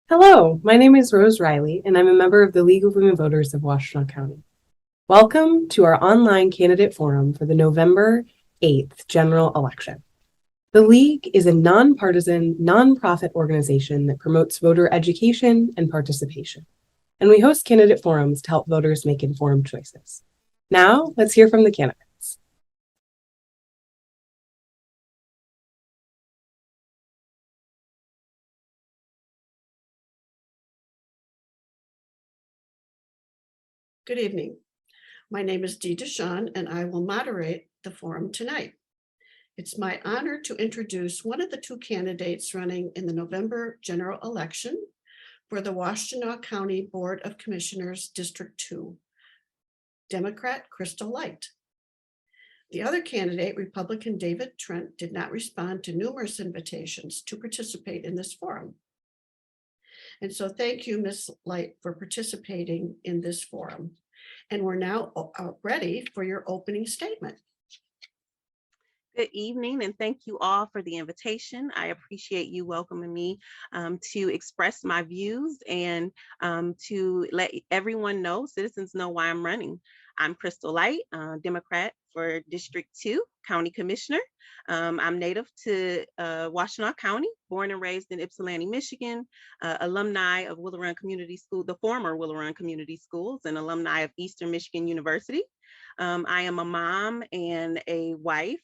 Hello, my name is Rose Riley, and I'm a member of the League of Women Voters of Washtenaw County. Welcome to our online candidate forum for the November 8th general election. The League is a nonpartisan, nonprofit organization that promotes voter education and participation, and we host candidate forums to help voters make informed choices. Now, let's hear from the candidates. Good evening. My name is Dee DeShawn, and I will moderate the forum tonight. It's my honor to introduce one of the two candidates running in the November general election for the Washtenaw County Board of Commissioners, District 2, Democrat Crystal Lyte. The other candidate, Republican David Trent, did not respond to numerous invitations to participate in this forum. And so thank you, Ms. Lyte, for participating in this forum. And we're now ready for your opening statement. Good evening, and thank you all for the invitation. I appreciate you welcoming me to express my views and to let everyone know, citizens know why I'm running. I'm Crystal Lyte, Democrat for District 2, County Commissioner. I'm native to Washtenaw County, born and raised in Ypsilanti, Michigan, alumni of Willow Run Community School, the former Willow Run Community Schools, and alumni of Eastern Michigan University. I am a mom and a wife.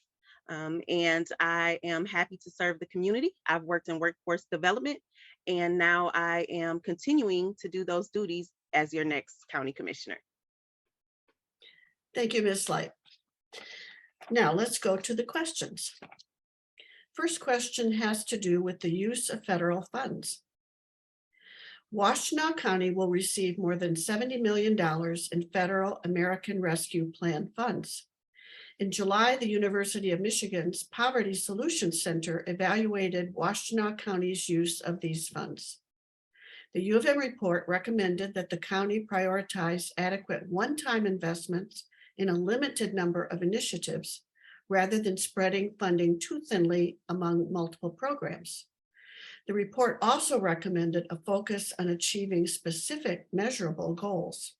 And I am happy to serve the community. I've worked in workforce development, and now I am continuing to do those duties as your next county commissioner. Thank you, Ms. Lyte. Now let's go to the questions. First question has to do with the use of federal funds. Washtenaw County will receive more than $70 million in federal American Rescue Plan funds. In July, the University of Michigan's Poverty Solutions Center evaluated Washtenaw County's use of these funds. The U of M report recommended that the county prioritize adequate one-time investments in a limited number of initiatives rather than spreading funding too thinly among multiple programs. The report also recommended a focus on achieving specific measurable goals.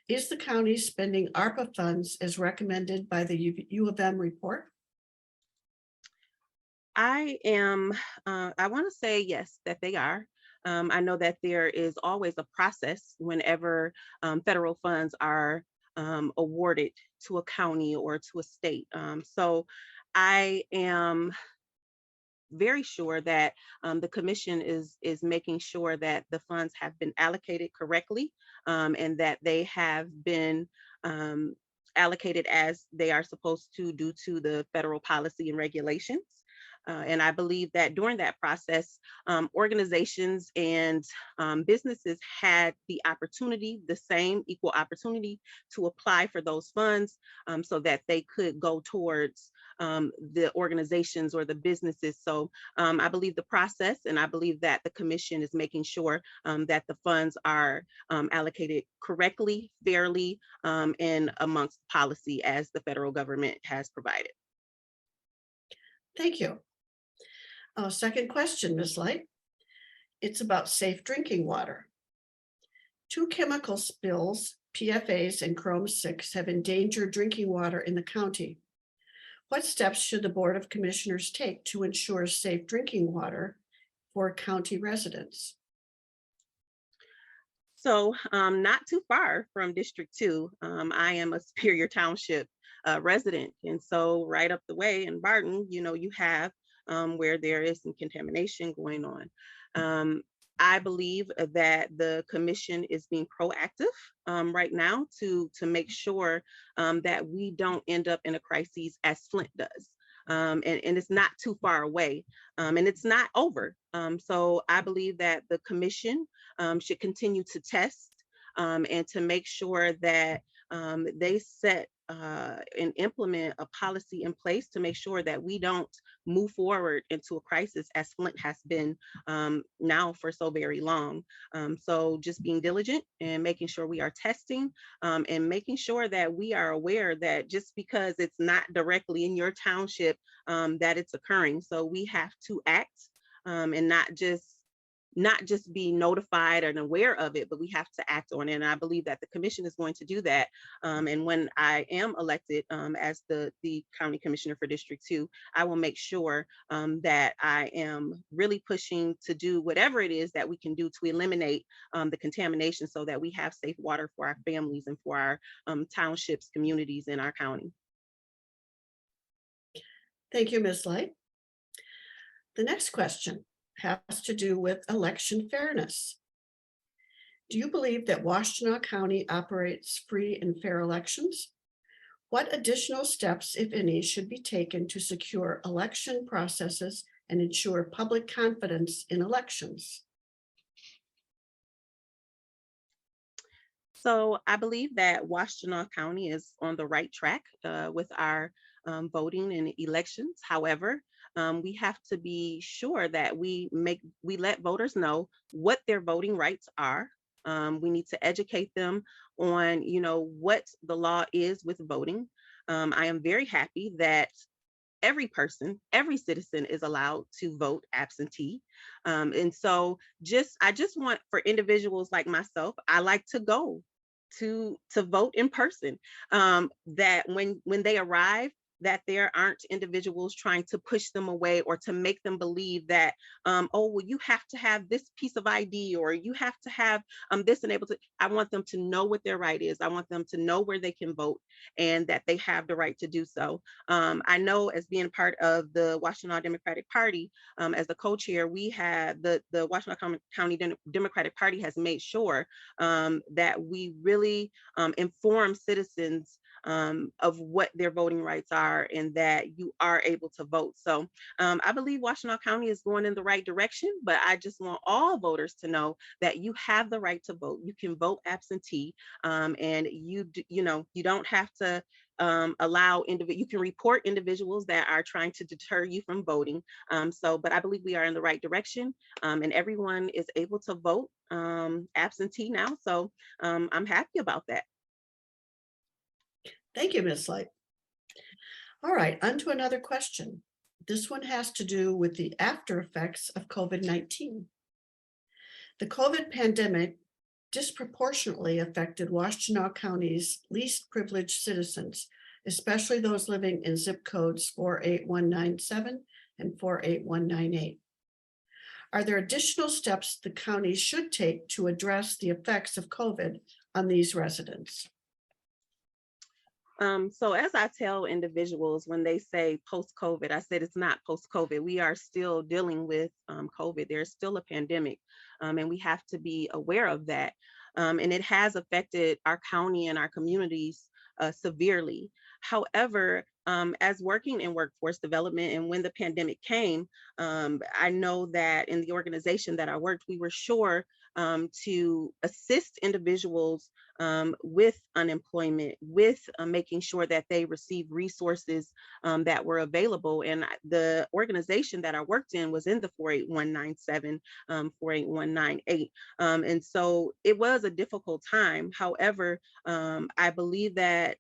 Is the county spending ARPA funds as recommended by the U of M report? I want to say yes, that they are. I know that there is always a process whenever federal funds are awarded to a county or to a state. So I am very sure that the commission is making sure that the funds have been allocated correctly, and that they have been allocated as they are supposed to due to the federal policy and regulations. And I believe that during that process, organizations and businesses had the opportunity, the same equal opportunity to apply for those funds, so that they could go towards the organizations or the businesses. So I believe the process, and I believe that the commission is making sure that the funds are allocated correctly, fairly, and amongst policy as the federal government has provided. Thank you. Second question, Ms. Lyte. It's about safe drinking water. Two chemical spills, PFAS and Chrome 6, have endangered drinking water in the county. What steps should the Board of Commissioners take to ensure safe drinking water for county residents? So not too far from District 2, I am a Superior Township resident. And so right up the way in Barton, you have where there is some contamination going on. I believe that the commission is being proactive right now to make sure that we don't end up in a crisis as Flint does. And it's not too far away, and it's not over. So I believe that the commission should continue to test and to make sure that they set and implement a policy in place to make sure that we don't move forward into a crisis as Flint has been now for so very long. So just being diligent and making sure we are testing and making sure that we are aware that just because it's not directly in your township that it's occurring. So we have to act and not just not just be notified and aware of it, but we have to act on it. And I believe that the commission is going to do that. And when I am elected as the county commissioner for District 2, I will make sure that I am really pushing to do whatever it is that we can do to eliminate the contamination so that we have safe water for our families and for our townships, communities in our county. Thank you, Ms. Lyte. The next question has to do with election fairness. Do you believe that Washtenaw County operates free and fair elections? What additional steps, if any, should be taken to secure election processes and ensure public confidence in elections? So I believe that Washtenaw County is on the right track with our voting and elections. However, we have to be sure that we let voters know what their voting rights are. We need to educate them on, what the law is with voting. I am very happy that every citizen is allowed to vote absentee. And so I just want for individuals like myself, I like to go to vote in person, that when they arrive, that there aren't individuals trying to push them away or to make them believe that, oh, well, you have to have this piece of ID or you have to have this and able to. I want them to know what their right is. I want them to know where they can vote and that they have the right to do so. I know, as being part of the Washtenaw Democratic Party, as the co-chair, we have the Washtenaw County Democratic Party has made sure that we really inform citizens of what their voting rights are and that you are able to vote. So I believe Washtenaw County is going in the right direction, but I just want all voters to know that you have the right to vote. You can vote absentee, and you don't have to you can report individuals that are trying to deter you from voting. But I believe we are in the right direction, and everyone is able to vote absentee now. So I'm happy about that. Thank you, Ms. Lyte. All right, on to another question. This one has to do with the after effects of COVID-19. The COVID pandemic disproportionately affected Washtenaw County's least privileged citizens, especially those living in zip codes 48197 and 48198. Are there additional steps the county should take to address the effects of COVID on these residents? So as I tell individuals when they say post-COVID, I said it's not post-COVID. We are still dealing with COVID. There's still a pandemic, and we have to be aware of that. And it has affected our county and our communities severely. However, as working in workforce development and when the pandemic came, I know that in the organization that I worked, we were sure to assist individuals with unemployment, with making sure that they receive resources that were available. And the organization that I worked in was in the 48197, 48198. And so it was a difficult time. However, I believe that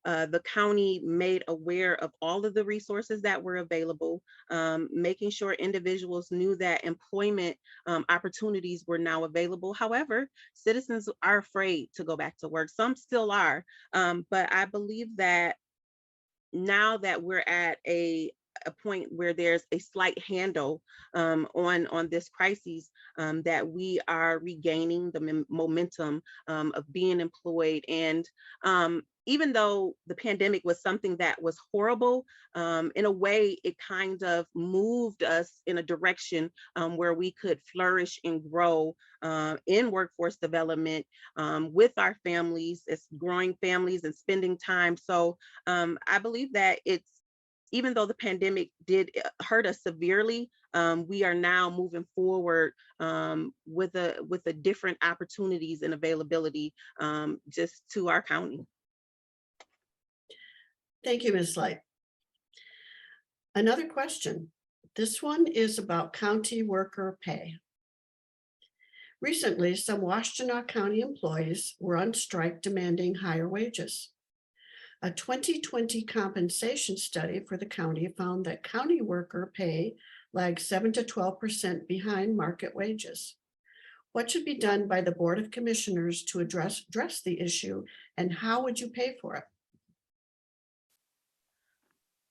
the county made aware of all of the resources that were available, making sure individuals knew that employment opportunities were now available. However, citizens are afraid to go back to work. Some still are, but I believe that now that we're at a point where there's a slight handle on this crisis, that we are regaining the momentum of being employed. And even though the pandemic was something that was horrible, in a way, it kind of moved us in a direction where we could flourish and grow in workforce development with our families, as growing families and spending time. So I believe that even though the pandemic did hurt us severely, we are now moving forward with a different opportunities and availability just to our county. Thank you, Ms. Lyte. Another question. This one is about county worker pay. Recently, some Washtenaw County employees were on strike demanding higher wages. A 2020 compensation study for the county found that county worker pay lag 7 to 12% behind market wages. What should be done by the Board of Commissioners to address the issue, and how would you pay for it?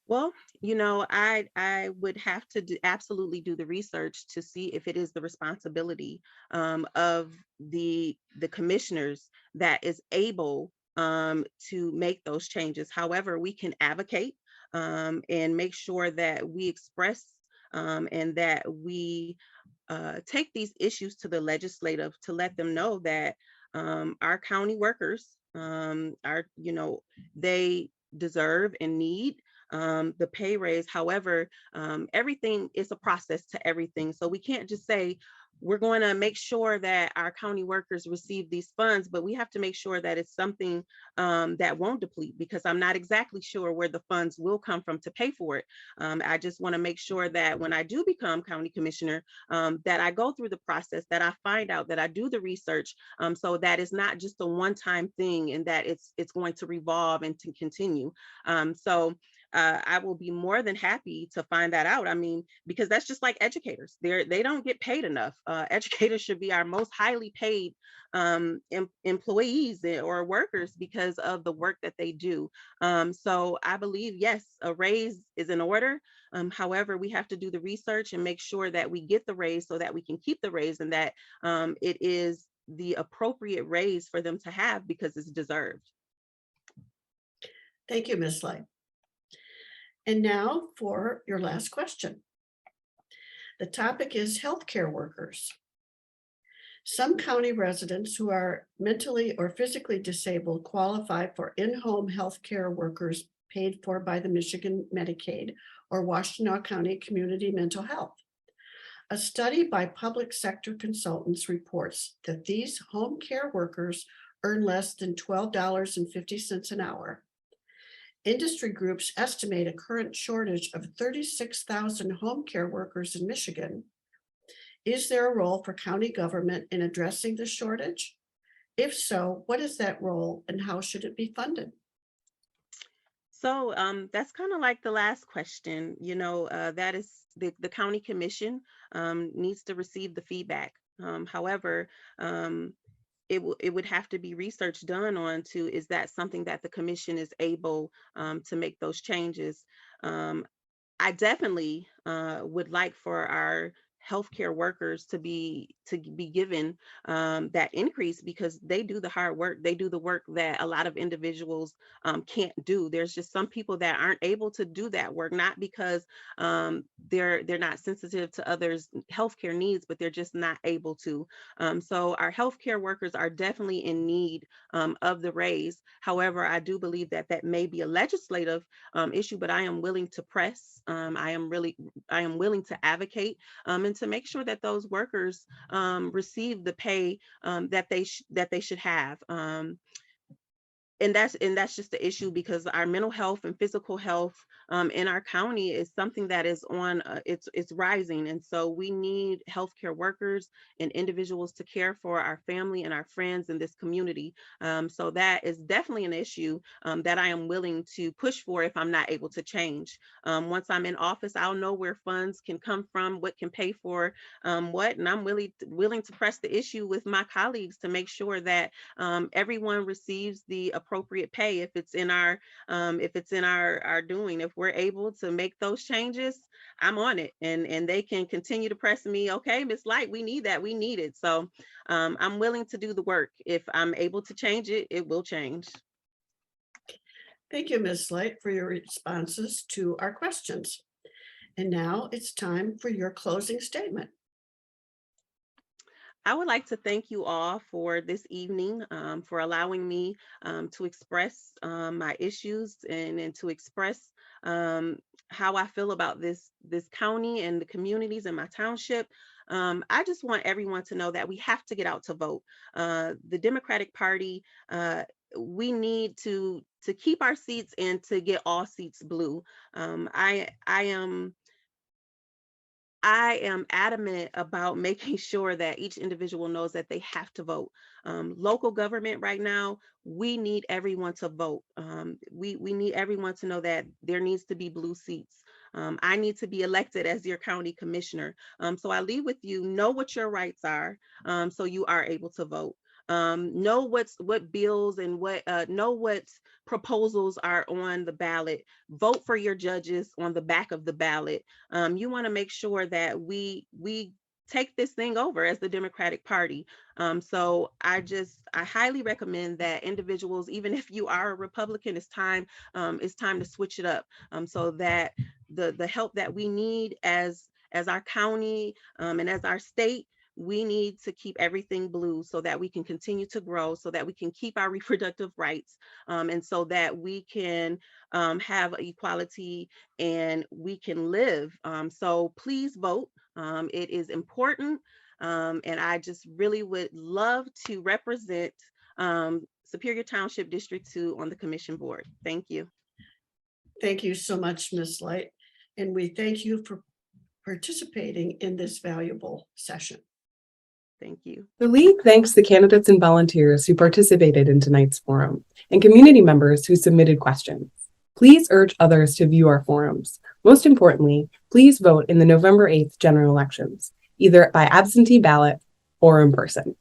Well, I would have to absolutely do the research to see if it is the responsibility of the commissioners that is able to make those changes. However, we can advocate and make sure that we express and that we take these issues to the legislative to let them know that our county workers are, they deserve and need the pay raise. However, everything is a process to everything. So we can't just say, we're going to make sure that our county workers receive these funds, but we have to make sure that it's something that won't deplete, because I'm not exactly sure where the funds will come from to pay for it. I just want to make sure that when I do become county commissioner, that I go through the process, that I find out, that I do the research, so that it's not just a one-time thing, and that it's going to revolve and to continue. I will be more than happy to find that out. I mean, because that's just like educators. They don't get paid enough. Educators should be our most highly paid employees or workers because of the work that they do. So I believe, yes, a raise is in order. However, we have to do the research and make sure that we get the raise so that we can keep the raise, and that it is the appropriate raise for them to have because it's deserved. Thank you, Ms. Lyte. And now for your last question. The topic is healthcare workers. Some county residents who are mentally or physically disabled qualify for in-home healthcare workers paid for by the Michigan Medicaid or Washtenaw County Community Mental Health. A study by public sector consultants reports that these home care workers earn less than $12.50 an hour. Industry groups estimate a current shortage of 36,000 home care workers in Michigan. Is there a role for county government in addressing the shortage? If so, what is that role and how should it be funded? So that's kind of like the last question. That is the county commission needs to receive the feedback. However, it would have to be research done on to, is that something that the commission is able to make those changes? I definitely would like for our healthcare workers to be given that increase, because they do the hard work. They do the work that a lot of individuals can't do. There's just some people that aren't able to do that work, not because they're not sensitive to others' healthcare needs, but they're just not able to. So our healthcare workers are definitely in need of the raise. However, I do believe that that may be a legislative issue, but I am willing to press. I am willing to advocate and to make sure that those workers receive the pay that they should have. And that's just the issue, because our mental health and physical health in our county is something that is on it's rising, and so we need healthcare workers and individuals to care for our family and our friends in this community. So that is definitely an issue that I am willing to push for if I'm not able to change. Once I'm in office, I'll know where funds can come from, what can pay for what, and I'm willing to press the issue with my colleagues to make sure that everyone receives the appropriate pay if it's in our doing. If we're able to make those changes, I'm on it, and they can continue to press me. Okay, Ms. Lyte, we need that, we need it. So I'm willing to do the work. If I'm able to change it, it will change. Thank you, Ms. Lyte, for your responses to our questions. And now it's time for your closing statement. I would like to thank you all for this evening, for allowing me to express my issues and to express how I feel about this county and the communities in my township. I just want everyone to know that we have to get out to vote. The Democratic Party, we need to keep our seats and to get all seats blue. I am adamant about making sure that each individual knows that they have to vote. Local government right now, we need everyone to vote. We need everyone to know that there needs to be blue seats. I need to be elected as your county commissioner. So I leave with you, know what your rights are, so you are able to vote. Know what bills and know what proposals are on the ballot. Vote for your judges on the back of the ballot. You want to make sure that we take this thing over as the Democratic Party. So I highly recommend that individuals, even if you are a Republican, it's time to switch it up, so that the help that we need as our county and as our state, we need to keep everything blue so that we can continue to grow, so that we can keep our reproductive rights, and so that we can have equality and we can live. So please vote. It is important. And I just really would love to represent Superior Township District 2 on the commission board. Thank you. Thank you so much, Ms. Lyte. And we thank you for participating in this valuable session. Thank you. The League thanks the candidates and volunteers who participated in tonight's forum and community members who submitted questions. Please urge others to view our forums. Most importantly, please vote in the November 8th general elections, either by absentee ballot or in person.